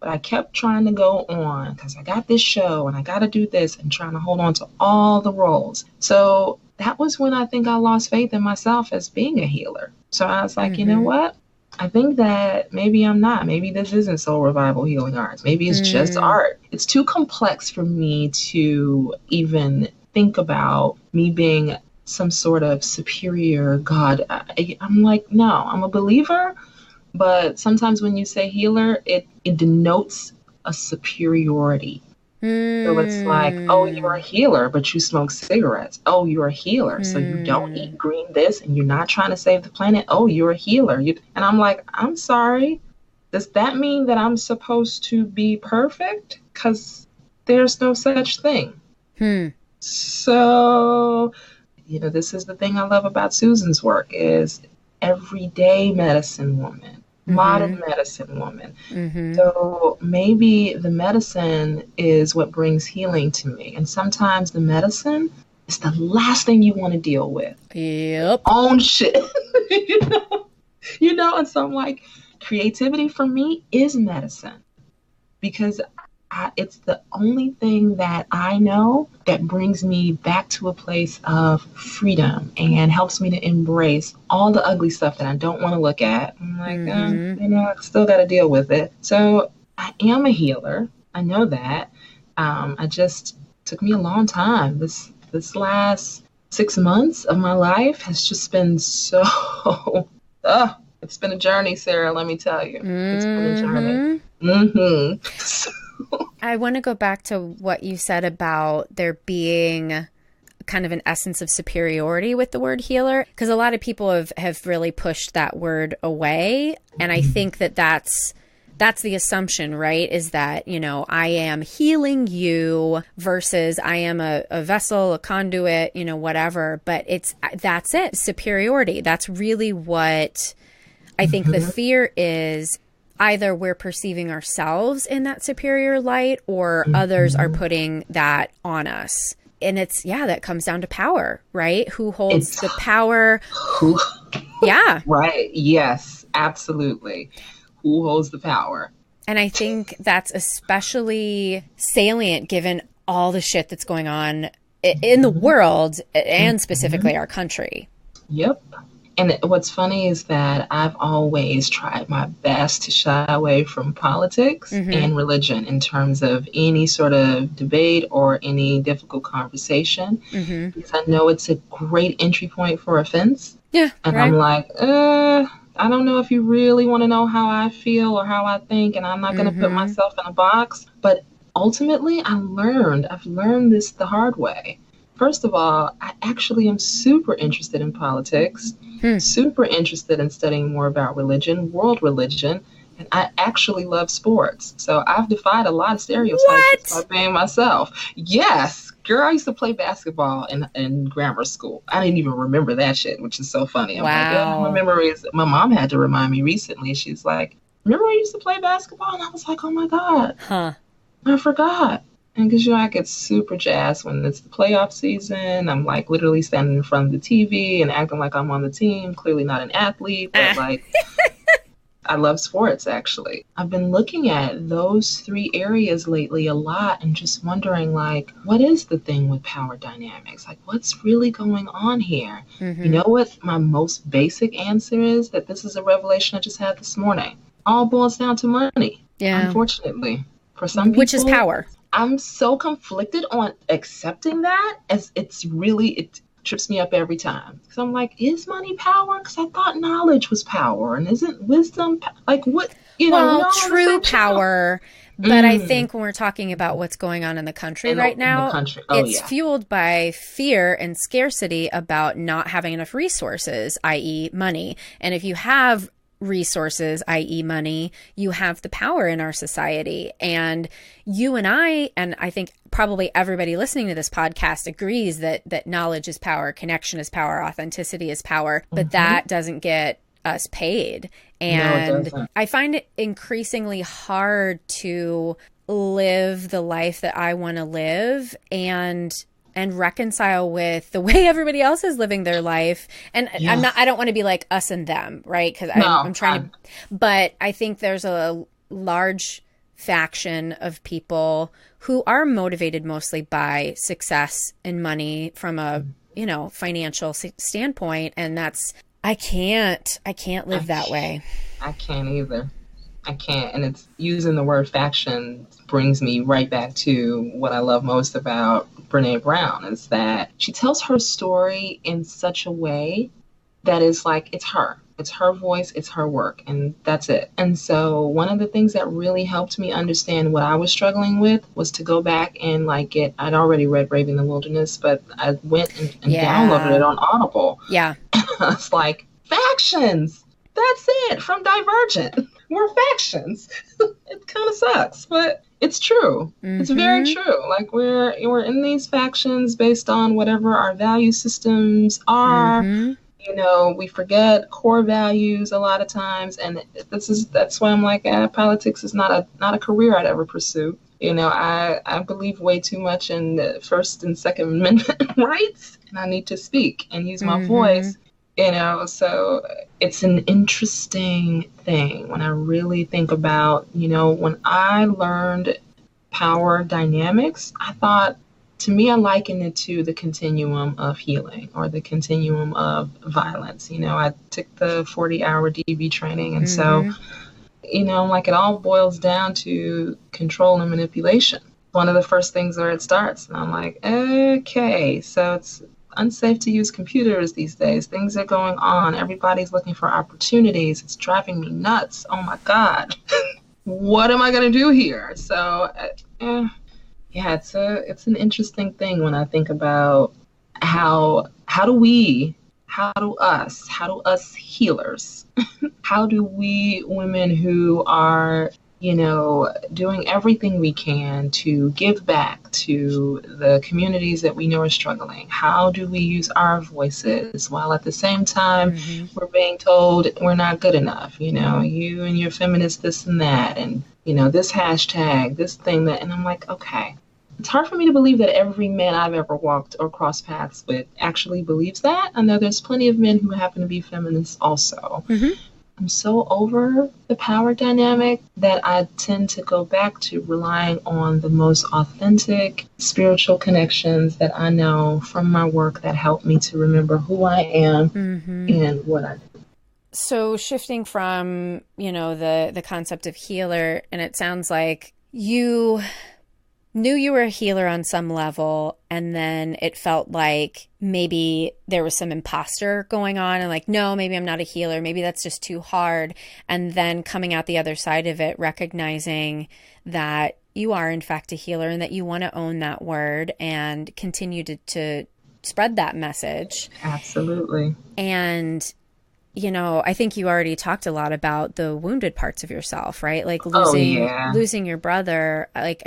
but I kept trying to go on because I got this show and I got to do this and trying to hold on to all the roles. So that was when I think I lost faith in myself as being a healer. So I was like, you know what? I think that maybe I'm not. Maybe this isn't soul revival healing arts. Maybe it's just art. It's too complex for me to even think about me being some sort of superior God. I'm like, no, I'm a believer. But sometimes when you say healer, it denotes a superiority. So it's like, oh, you're a healer, but you smoke cigarettes. Oh, you're a healer, so you don't eat green this, and you're not trying to save the planet. Oh, you're a healer. And I'm like, I'm sorry. Does that mean that I'm supposed to be perfect? Because there's no such thing. So, this is the thing I love about Susan's work is everyday medicine woman. Modern medicine woman. So maybe the medicine is what brings healing to me. And sometimes the medicine is the last thing you want to deal with. Yep. Own shit. And so I'm like, creativity for me is medicine because it's the only thing that I know that brings me back to a place of freedom and helps me to embrace all the ugly stuff that I don't want to look at. I'm like, I still got to deal with it. So I am a healer. I know that. Took me a long time. This last 6 months of my life has just been so, it's been a journey, Sarah, let me tell you. It's been a journey. I want to go back to what you said about there being kind of an essence of superiority with the word healer, because a lot of people have really pushed that word away. And I think that's the assumption, right? Is that, I am healing you versus I am a vessel, a conduit, whatever. But that's it. Superiority. That's really what I think the fear is. Either we're perceiving ourselves in that superior light or others are putting that on us. And that comes down to power, right? Who holds the power? Yeah. Right. Yes, absolutely. Who holds the power? And I think that's especially salient given all the shit that's going on in the world and specifically our country. Yep. And what's funny is that I've always tried my best to shy away from politics and religion in terms of any sort of debate or any difficult conversation, because I know it's a great entry point for offense. Yeah. And right. I'm like, I don't know if you really want to know how I feel or how I think, and I'm not going to put myself in a box. But ultimately, I've learned this the hard way. First of all, I actually am super interested in politics, super interested in studying more about religion, world religion, and I actually love sports. So I've defied a lot of stereotypes by being myself. Yes, girl, I used to play basketball in grammar school. I didn't even remember that shit, which is so funny. I'm like, my memories. My mom had to remind me recently. She's like, remember I used to play basketball? And I was like, oh my God, I forgot. And because, I get super jazzed when it's the playoff season. I'm like literally standing in front of the TV and acting like I'm on the team. Clearly not an athlete, but like, I love sports, actually. I've been looking at those three areas lately a lot and just wondering, like, what is the thing with power dynamics? Like, what's really going on here? You know what my most basic answer is? That this is a revelation I just had this morning. All boils down to money, unfortunately. For some people, which is power. I'm so conflicted on accepting that, as it trips me up every time. Because I'm like, is money power? Because I thought knowledge was power, and isn't wisdom like what? Well, true power. But I think when we're talking about what's going on in the country right now, it's fueled by fear and scarcity about not having enough resources, i.e. money. And if you have resources, i.e. money, you have the power in our society. And you and I think probably everybody listening to this podcast agrees that knowledge is power, connection is power, authenticity is power, but that doesn't get us paid. And no, I find it increasingly hard to live the life that I want to live and reconcile with the way everybody else is living their life. And I don't want to be like us and them, right? Because I'm trying to, but I think there's a large faction of people who are motivated mostly by success and money from a, financial standpoint. And I can't live that way. I can't either. I can't. And it's using the word faction brings me right back to what I love most about Brene Brown, is that she tells her story in such a way that is like, it's her voice, it's her work, and that's it. And so one of the things that really helped me understand what I was struggling with was to go back and I'd already read Braving the Wilderness, but I went and downloaded it on Audible. Yeah. It's like, factions. That's it. From Divergent. We're factions. It kind of sucks, but it's true. It's very true. Like we're in these factions based on whatever our value systems are. We forget core values a lot of times, and that's why I'm like, politics is not a career I'd ever pursue. I believe way too much in the First and Second Amendment rights, and I need to speak and use my voice. So it's an interesting thing when I really think about, when I learned power dynamics, I likened it to the continuum of healing or the continuum of violence. I took the 40-hour DB training. And so, it all boils down to control and manipulation. One of the first things where it starts. And I'm like, okay, so it's unsafe to use computers these days. Things are going on. Everybody's looking for opportunities. It's driving me nuts. Oh my God. What am I going to do here? So, it's an interesting thing when I think about how do us healers, how do we women who are doing everything we can to give back to the communities that we know are struggling, how do we use our voices while at the same time we're being told we're not good enough, you and your feminist this and that, and this hashtag, this thing, that, and I'm like, okay, it's hard for me to believe that every man I've ever walked or crossed paths with actually believes that. I know there's plenty of men who happen to be feminists also. I'm so over the power dynamic that I tend to go back to relying on the most authentic spiritual connections that I know from my work that help me to remember who I am and what I do. So shifting from, the concept of healer, and it sounds like you knew you were a healer on some level, and then it felt like maybe there was some imposter going on, and like, no, maybe I'm not a healer, maybe that's just too hard. And then coming out the other side of it, recognizing that you are in fact a healer and that you want to own that word and continue to spread that message. Absolutely. And I think you already talked a lot about the wounded parts of yourself, right? Like losing your brother. Like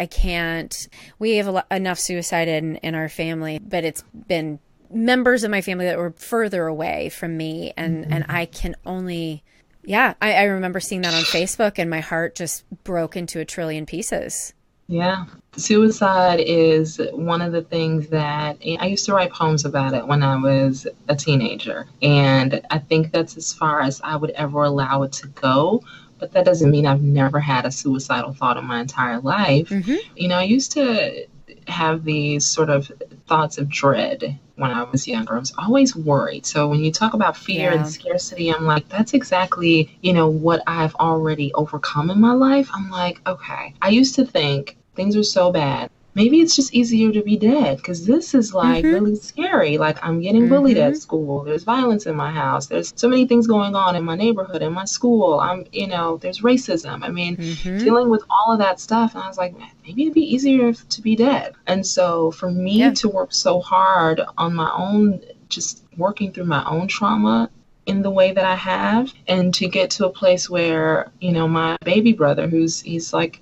we have enough suicide in our family, but it's been members of my family that were further away from me. And I can only, I remember seeing that on Facebook and my heart just broke into a trillion pieces. Yeah. Suicide is one of the things that I used to write poems about it when I was a teenager. And I think that's as far as I would ever allow it to go. but that doesn't mean I've never had a suicidal thought in my entire life. I used to have these sort of thoughts of dread when I was younger. I was always worried. So when you talk about fear and scarcity, I'm like, that's exactly, what I've already overcome in my life. I'm like, okay, I used to think things are so bad. Maybe it's just easier to be dead because this is like really scary. Like I'm getting bullied at school. There's violence in my house. There's so many things going on in my neighborhood, in my school. There's racism. I mean, dealing with all of that stuff. And I was like, man, maybe it'd be easier to be dead. And so for me to work so hard on my own, just working through my own trauma in the way that I have, and to get to a place where, my baby brother, he was 8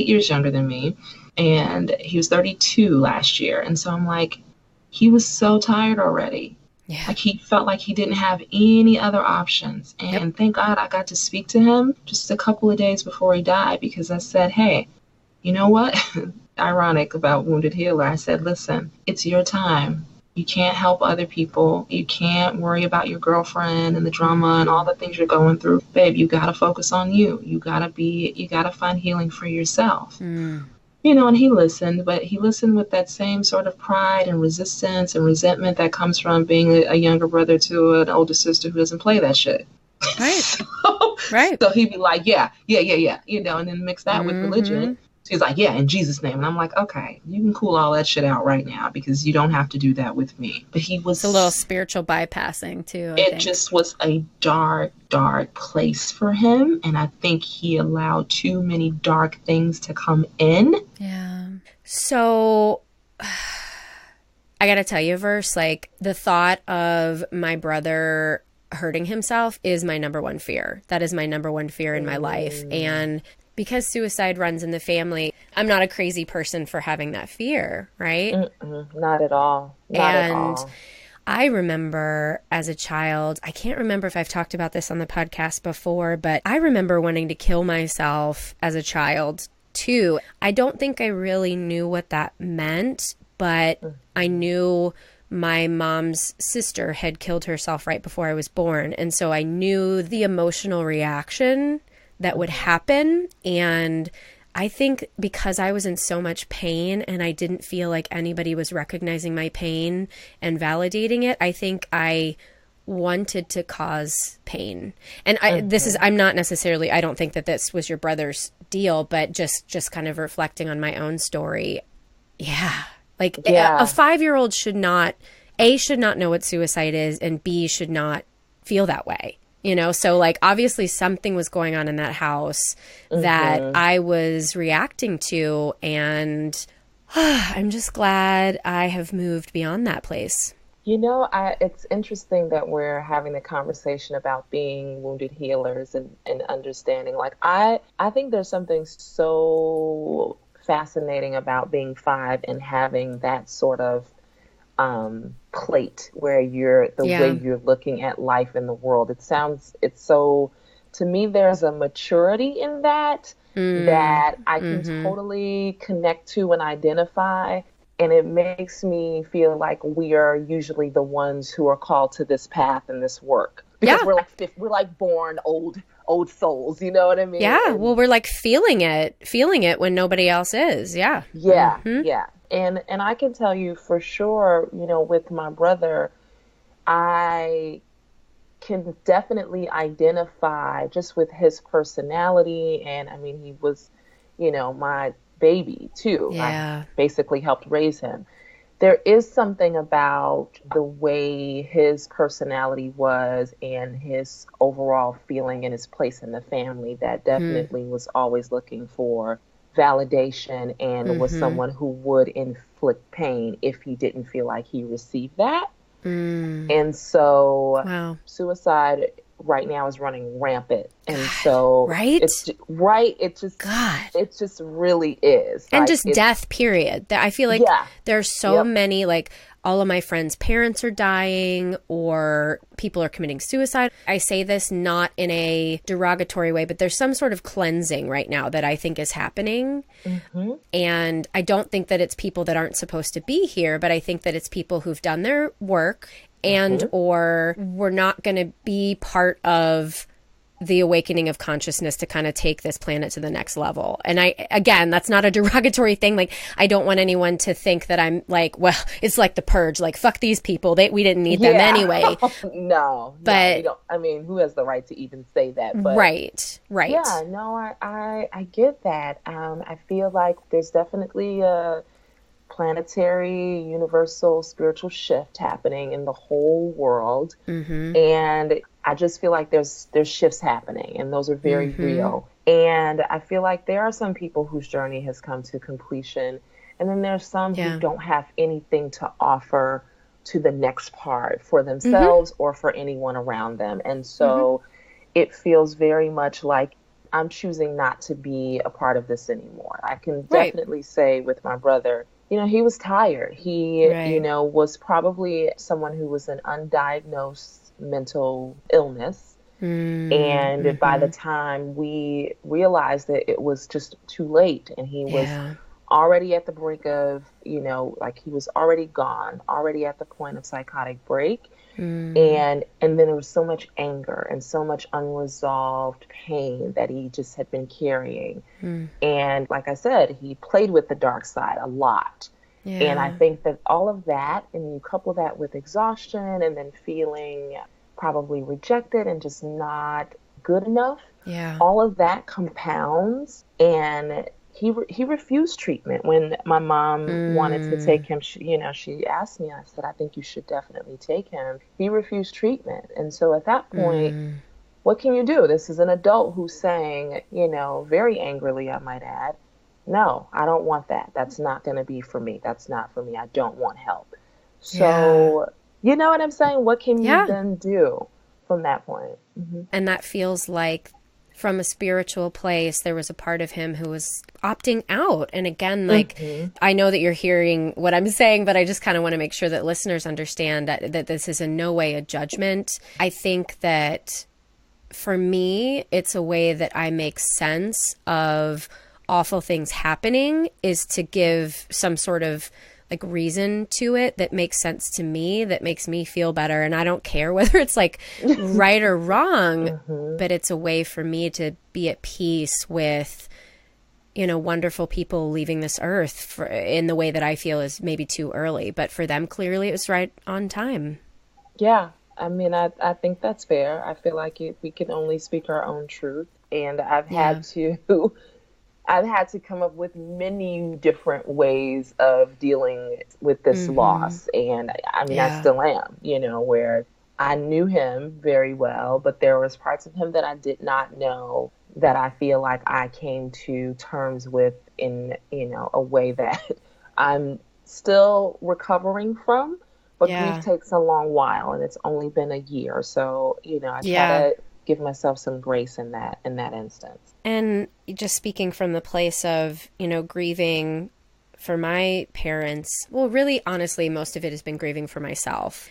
years younger than me, and he was 32 last year. And so I'm like, he was so tired already. Yeah. Like he felt like he didn't have any other options. And thank God I got to speak to him just a couple of days before he died, because I said, hey, you know what? Ironic about Wounded Healer. I said, listen, it's your time. You can't help other people. You can't worry about your girlfriend and the drama and all the things you're going through. Babe, you got to focus on you. You got to find healing for yourself. And he listened, but he listened with that same sort of pride and resistance and resentment that comes from being a younger brother to an older sister who doesn't play that shit. Right. So he'd be like, yeah, and then mix that with religion. So he's like, yeah, in Jesus' name. And I'm like, okay, you can cool all that shit out right now because you don't have to do that with me. But he was... It's a little spiritual bypassing too, I think. Just was a dark, dark place for him. And I think he allowed too many dark things to come in. Yeah. So... I gotta tell you, Verse, like the thought of my brother hurting himself is my number one fear. That is my number one fear in my life. And because suicide runs in the family, I'm not a crazy person for having that fear, right? Not at all. Not at all. I remember as a child, I can't remember if I've talked about this on the podcast before, but I remember wanting to kill myself as a child too. I don't think I really knew what that meant, but I knew my mom's sister had killed herself right before I was born. And so I knew the emotional reaction that would happen. And I think because I was in so much pain and I didn't feel like anybody was recognizing my pain and validating it, I think I wanted to cause pain. And I'm not necessarily, I don't think that this was your brother's deal, but just kind of reflecting on my own story. Yeah. Like a 5-year-old should not know what suicide is, and B, should not feel that way. So like obviously something was going on in that house that I was reacting to, and I'm just glad I have moved beyond that place. It's interesting that we're having a conversation about being wounded healers and understanding. Like I think there's something so fascinating about being 5 and having that sort of plate where way you're looking at life in the world. To me, there's a maturity in that that I can totally connect to and identify. And it makes me feel like we are usually the ones who are called to this path and this work. Because we're like born old souls, you know what I mean? Yeah. Well, we're like feeling it when nobody else is. Yeah. Yeah. Yeah. And I can tell you for sure, with my brother, I can definitely identify just with his personality. And I mean, he was, my baby too. Yeah. I basically helped raise him. There is something about the way his personality was and his overall feeling and his place in the family that definitely was always looking for validation and was someone who would inflict pain if he didn't feel like he received that. And so suicide right now is running rampant. And so right? It just really is. And like, just death, period. I feel like there's so many, like all of my friends' parents are dying or people are committing suicide. I say this not in a derogatory way, but there's some sort of cleansing right now that I think is happening. And I don't think that it's people that aren't supposed to be here, but I think that it's people who've done their work and or we're not going to be part of the awakening of consciousness to kind of take this planet to the next level. And again, that's not a derogatory thing. Like, I don't want anyone to think that I'm like, well, it's like the purge, like, fuck these people. We didn't need them anyway. No, but I mean, who has the right to even say that? But right. Yeah, no, I get that. I feel like there's definitely a planetary, universal, spiritual shift happening in the whole world. And I just feel like there's shifts happening, and those are very real. And I feel like there are some people whose journey has come to completion, and then there's some who don't have anything to offer to the next part for themselves or for anyone around them. And so it feels very much like I'm choosing not to be a part of this anymore. I can definitely say with my brother, you know, he was tired. He, you know, was probably someone who was an undiagnosed mental illness. And by the time we realized that it was just too late, and he was already at the brink of, you know, like, he was already gone, already at the point of psychotic break. And then there was so much anger and so much unresolved pain that he just had been carrying. And like I said, he played with the dark side a lot. And I think that all of that, and you couple that with exhaustion and then feeling probably rejected and just not good enough, all of that compounds. And he refused treatment. When my mom wanted to take him, she asked me, I said, I think you should definitely take him. He refused treatment. And so at that point, what can you do? This is an adult who's saying, you know, very angrily, I might add, no, I don't want that. That's not going to be for me. That's not for me. I don't want help. So, you know what I'm saying? What can you then do from that point? And that feels like, from a spiritual place, there was a part of him who was opting out. And again, like, I know that you're hearing what I'm saying, but I just kind of want to make sure that listeners understand that this is in no way a judgment. I think that for me, it's a way that I make sense of awful things happening, is to give some sort of like reason to it that makes sense to me, that makes me feel better. And I don't care whether it's like right or wrong, but it's a way for me to be at peace with, you know, wonderful people leaving this earth in the way that I feel is maybe too early. But for them, clearly it was right on time. Yeah. I mean, I think that's fair. I feel like we can only speak our own truth. And I've had to come up with many different ways of dealing with this loss. And I mean, I still am, you know, where I knew him very well, but there was parts of him that I did not know, that I feel like I came to terms with in, you know, a way that I'm still recovering from. But grief takes a long while, and it's only been a year. So, you know, I try to give myself some grace in that instance. And just speaking from the place of, you know, grieving for my parents, well, really, honestly, most of it has been grieving for myself.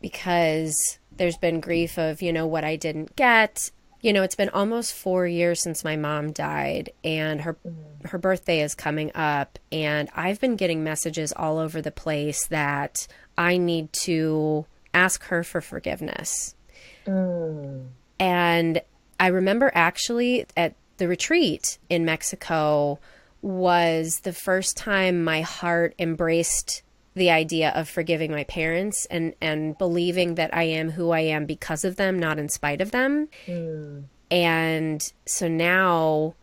Because there's been grief of, you know, what I didn't get. You know, it's been almost 4 years since my mom died, and her birthday is coming up. And I've been getting messages all over the place that I need to ask her for forgiveness. And I remember actually at the retreat in Mexico was the first time my heart embraced the idea of forgiving my parents and believing that I am who I am because of them, not in spite of them. And so now,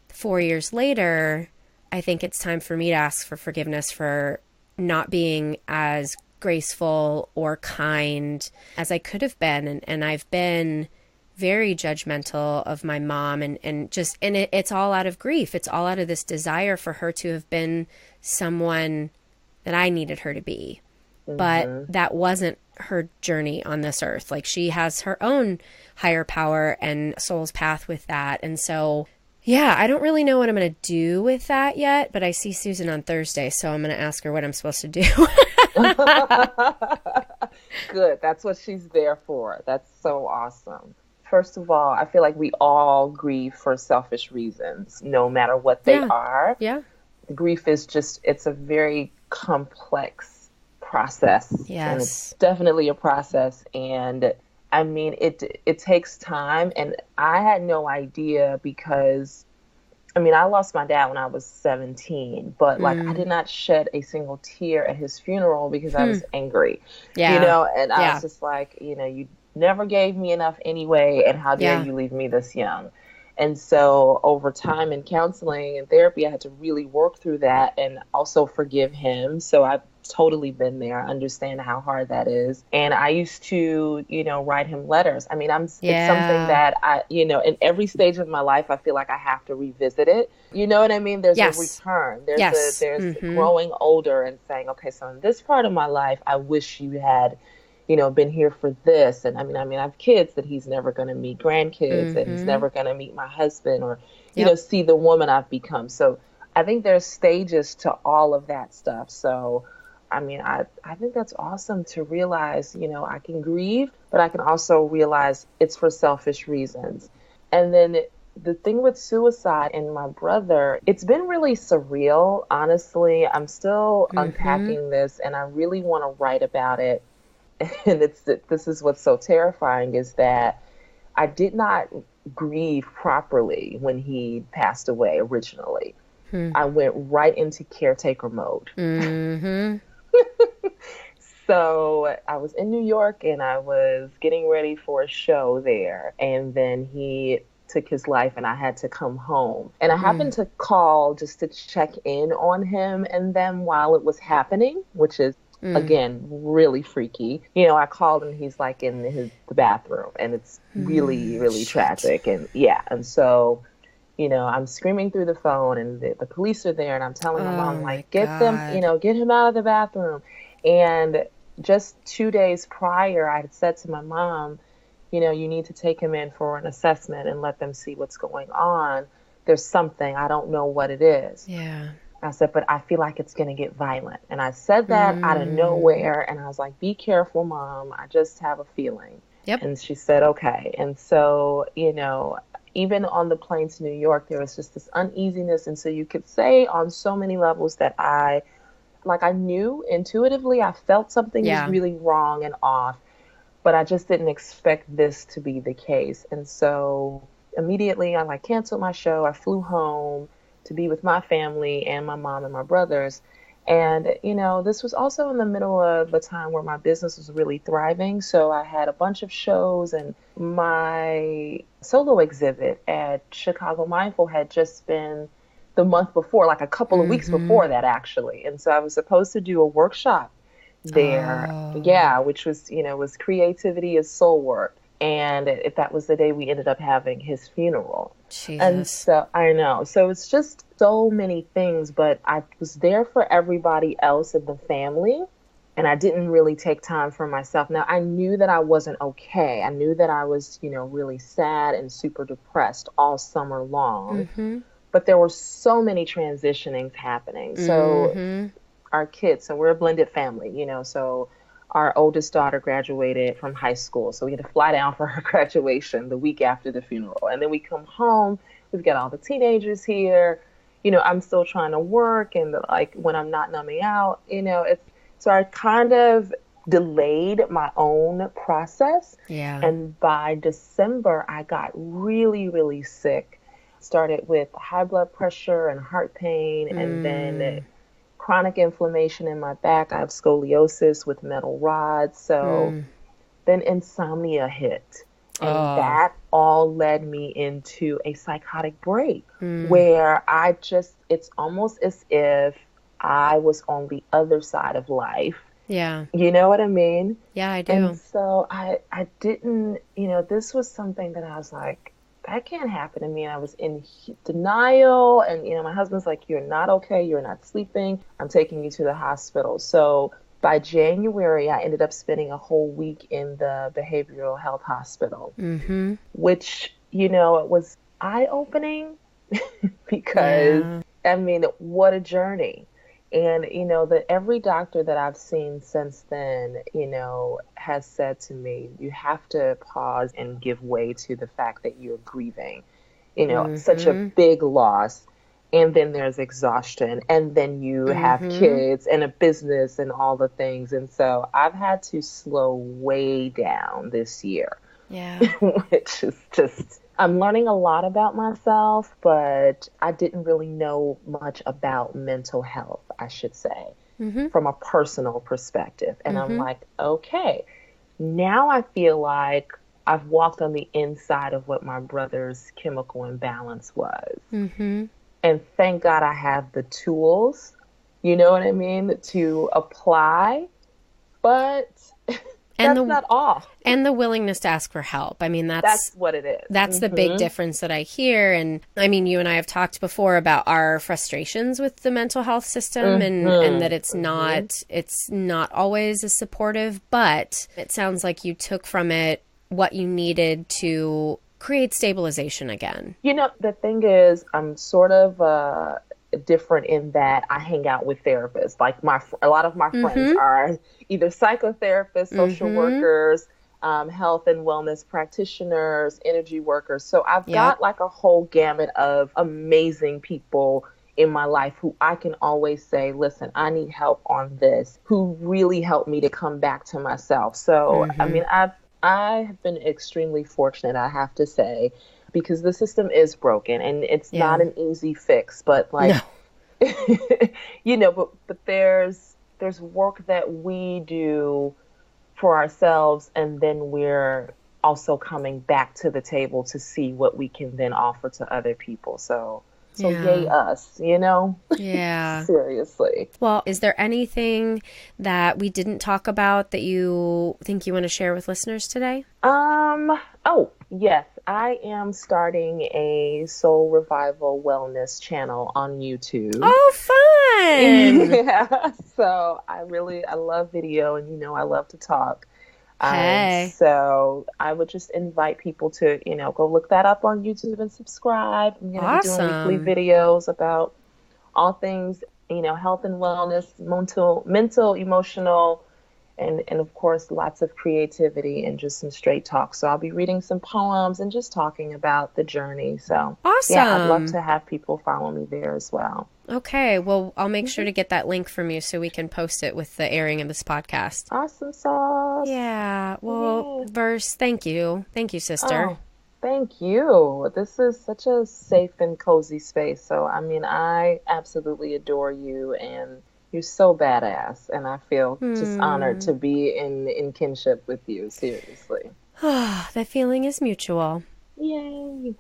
4 years later, I think it's time for me to ask for forgiveness for not being as graceful or kind as I could have been. And I've been very judgmental of my mom, and it's all out of grief. It's all out of this desire for her to have been someone that I needed her to be. But that wasn't her journey on this earth. Like, she has her own higher power and soul's path with that. And so, yeah, I don't really know what I'm going to do with that yet, but I see Susan on Thursday, so I'm going to ask her what I'm supposed to do. Good. That's what she's there for. That's so awesome. First of all, I feel like we all grieve for selfish reasons, no matter what they are. Grief is it's a very complex process. And it's definitely a process. And I mean, it takes time, and I had no idea because, I mean, I lost my dad when I was 17, but like I did not shed a single tear at his funeral because I was angry, Yeah. and I was just like, you never gave me enough anyway, and how dare you leave me this young? And so over time in counseling and therapy, I had to really work through that and also forgive him. So I've totally been there. I understand how hard that is. And I used to, write him letters. I mean, it's something that I, in every stage of my life, I feel like I have to revisit it. You know what I mean? There's a return. There's growing older and saying, okay, so in this part of my life, I wish you had been here for this. And I mean, I have kids that he's never going to meet, grandkids, and he's never going to meet my husband or, see the woman I've become. So I think there's stages to all of that stuff. So, I mean, I think that's awesome to realize, I can grieve, but I can also realize it's for selfish reasons. And then the thing with suicide and my brother, it's been really surreal. Honestly, I'm still unpacking this, and I really want to write about it. And this is what's so terrifying, is that I did not grieve properly when he passed away originally. I went right into caretaker mode. So I was in New York and I was getting ready for a show there. And then he took his life and I had to come home. And I happened to call just to check in on him and them while it was happening, which is again, really freaky. I called him, he's like in the bathroom, and it's really, really tragic. And and so, I'm screaming through the phone, and the police are there, and I'm telling my mom, like, get him out of the bathroom. And just 2 days prior, I had said to my mom, you need to take him in for an assessment and let them see what's going on. There's something, I don't know what it is. Yeah. I said, but I feel like it's going to get violent. And I said that out of nowhere. And I was like, be careful, Mom. I just have a feeling. Yep. And she said, okay. And so, even on the plane to New York, there was just this uneasiness. And so you could say on so many levels that I knew intuitively, I felt something was really wrong and off, but I just didn't expect this to be the case. And so immediately I canceled my show. I flew home to be with my family and my mom and my brothers. And, this was also in the middle of a time where my business was really thriving. So I had a bunch of shows, and my solo exhibit at Chicago Mindful had just been the month before, like a couple of weeks before that, actually. And so I was supposed to do a workshop there. Which was, was creativity is soul work. And that was the day we ended up having his funeral. Jesus. And so I know. So it's just so many things, but I was there for everybody else in the family. And I didn't really take time for myself. Now, I knew that I wasn't okay. I knew that I was, really sad and super depressed all summer long. But there were so many transitionings happening. So our kids, so we're a blended family, so our oldest daughter graduated from high school. So we had to fly down for her graduation the week after the funeral. And then we come home, we've got all the teenagers here. I'm still trying to work, and when I'm not numbing out, so I kind of delayed my own process. Yeah. And by December, I got really, really sick. Started with high blood pressure and heart pain, and then chronic inflammation in my back. I have scoliosis with metal rods. So then insomnia hit. And that all led me into a psychotic break where it's almost as if I was on the other side of life. Yeah. You know what I mean? Yeah, I do. And so I didn't, this was something that I was like, that can't happen to me. And I was in denial. And, my husband's like, you're not okay. You're not sleeping. I'm taking you to the hospital. So by January, I ended up spending a whole week in the behavioral health hospital, which, it was eye-opening because, I mean, what a journey. And, every doctor that I've seen since then, has said to me, you have to pause and give way to the fact that you're grieving, such a big loss. and then there's exhaustion, and then you have kids and a business and all the things. And so I've had to slow way down this year. Yeah. Which is just, I'm learning a lot about myself, but I didn't really know much about mental health, I should say, from a personal perspective. And I'm like, okay, now I feel like I've walked on the inside of what my brother's chemical imbalance was. And thank God I have the tools, you know what I mean, to apply. But that's not all. And the willingness to ask for help. I mean, that's what it is. That's the big difference that I hear. And I mean, you and I have talked before about our frustrations with the mental health system and that it's not always as supportive, but it sounds like you took from it what you needed to create stabilization again. You know, the thing is, I'm sort of different in that I hang out with therapists. Like a lot of my friends are either psychotherapists, social workers, health and wellness practitioners, energy workers. So I've got like a whole gamut of amazing people in my life who I can always say, listen, I need help on this, who really helped me to come back to myself. So, I mean, I have been extremely fortunate, I have to say, because the system is broken and it's not an easy fix, but like, you know, but there's work that we do for ourselves, and then we're also coming back to the table to see what we can then offer to other people. So yay us, you know? Yeah. Seriously. Well, is there anything that we didn't talk about that you think you want to share with listeners today? Oh, yes. I am starting a Soul Revival Wellness channel on YouTube. Oh, fun! Yeah. So I love video, and, you know, I love to talk. Hey. So I would just invite people to, you know, go look that up on YouTube and subscribe. I'm going to be doing weekly videos about all things, you know, health and wellness, mental, emotional, and of course, lots of creativity and just some straight talk. So I'll be reading some poems and just talking about the journey. So awesome. Yeah, I'd love to have people follow me there as well. Okay. Well, I'll make sure to get that link from you so we can post it with the airing of this podcast. Awesome sauce. Yeah. Well, Verse, thank you. Thank you, sister. Oh, thank you. This is such a safe and cozy space. So, I mean, I absolutely adore you, and you're so badass. And I feel just honored to be in kinship with you. Seriously. That feeling is mutual. Yay.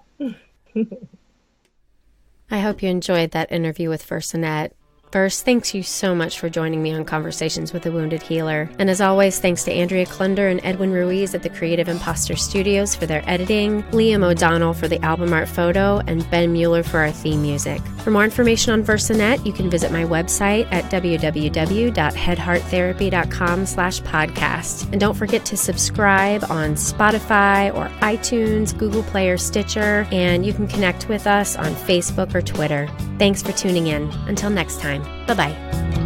I hope you enjoyed that interview with VersAnnette. Verse, thanks you so much for joining me on Conversations with a Wounded Healer. And as always, thanks to Andrea Klunder and Edwin Ruiz at the Creative Imposter Studios for their editing, Liam O'Donnell for the album art photo, and Ben Mueller for our theme music. For more information on VersAnnette, you can visit my website at www.headhearttherapy.com/podcast. And don't forget to subscribe on Spotify or iTunes, Google Play, or Stitcher, and you can connect with us on Facebook or Twitter. Thanks for tuning in. Until next time. Bye-bye.